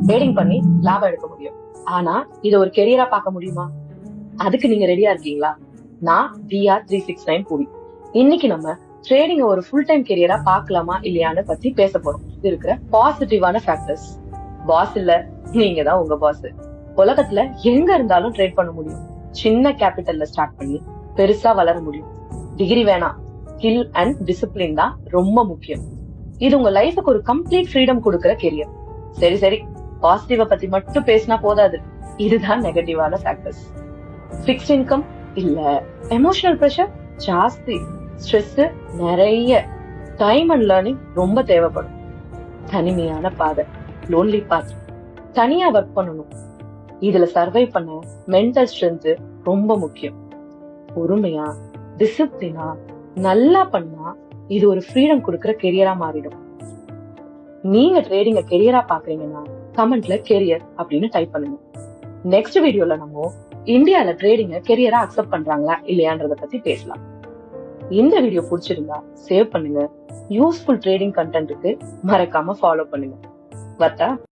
Trading பண்ணி லாபம் எடுக்க முடியும். ஆனா இத ஒரு கெரியரா பார்க்க முடியுமா? அதுக்கு நீங்க ரெடியா இருக்கீங்களா? நான் DR369 புவி. இன்னைக்கு நம்ம ட்ரேடிங் ஒரு ஃபுல் டைம் கெரியரா பார்க்கலாமா இல்லையான்னு பத்தி பேச போறோம். இது இருக்கிற பாசிட்டிவான ஃபேக்டர்ஸ். பாஸ் இல்ல, நீங்க தான் உங்க பாஸ். உலகத்துல எங்க இருந்தாலும் ட்ரேட் பண்ண முடியும். சின்ன கேபிட்டல்ல ஸ்டார்ட் பண்ணி பெருசா வளர முடியும். டிகிரி வேணாம், ஸ்கில் அண்ட் டிசிப்ளின் தான் ரொம்ப முக்கியம். இது உங்க லைஃபுக்கு ஒரு கம்ப்ளீட் ஃப்ரீடம் கொடுக்கிற கெரியர். சரி சரி, பாசிட்டிவ பத்தி மட்டும் பேசினா போதாது. இதுதான் நெகட்டிவான ஃபேக்டர்ஸ். ஃபிக்ஸ்ட் இன்கம் இல்ல, எமோஷனல் பிரஷர் ஜாஸ்தி, ஸ்ட்ரெஸ் நிறைய, டைம் அண்ட் லேர்னிங் ரொம்ப தேவைப்படும். தனிமையான பாதை, லோன்லி பாத், தனியா ஒர்க் பண்ணணும். இதுல சர்வை பண்ண மென்டல் ஸ்ட்ரென்த் ரொம்ப முக்கியம். பொறுமையா, டிசிப்ளினா நல்லா பண்ணா இது ஒரு ஃப்ரீடம் கொடுக்கிற கெரியரா மாறிடும். நீங்க ட்ரேடிங்க கெரியரா பாக்குறீங்கன்னா கமெண்ட்ல கெரியர் அப்படின்னு டைப் பண்ணுங்க. நெக்ஸ்ட் வீடியோல நம்ம இந்தியால ட்ரேடிங்க கெரியரா அக்செப்ட் பண்றாங்களா இல்லையான்றத பத்தி பேசலாம். இந்த வீடியோ பிடிச்சிருந்தா சேவ் பண்ணுங்க. யூஸ்ஃபுல் ட்ரேடிங் கண்டென்ட்டுக்கு மறக்காம ஃபாலோ பண்ணுங்க. வத்தா.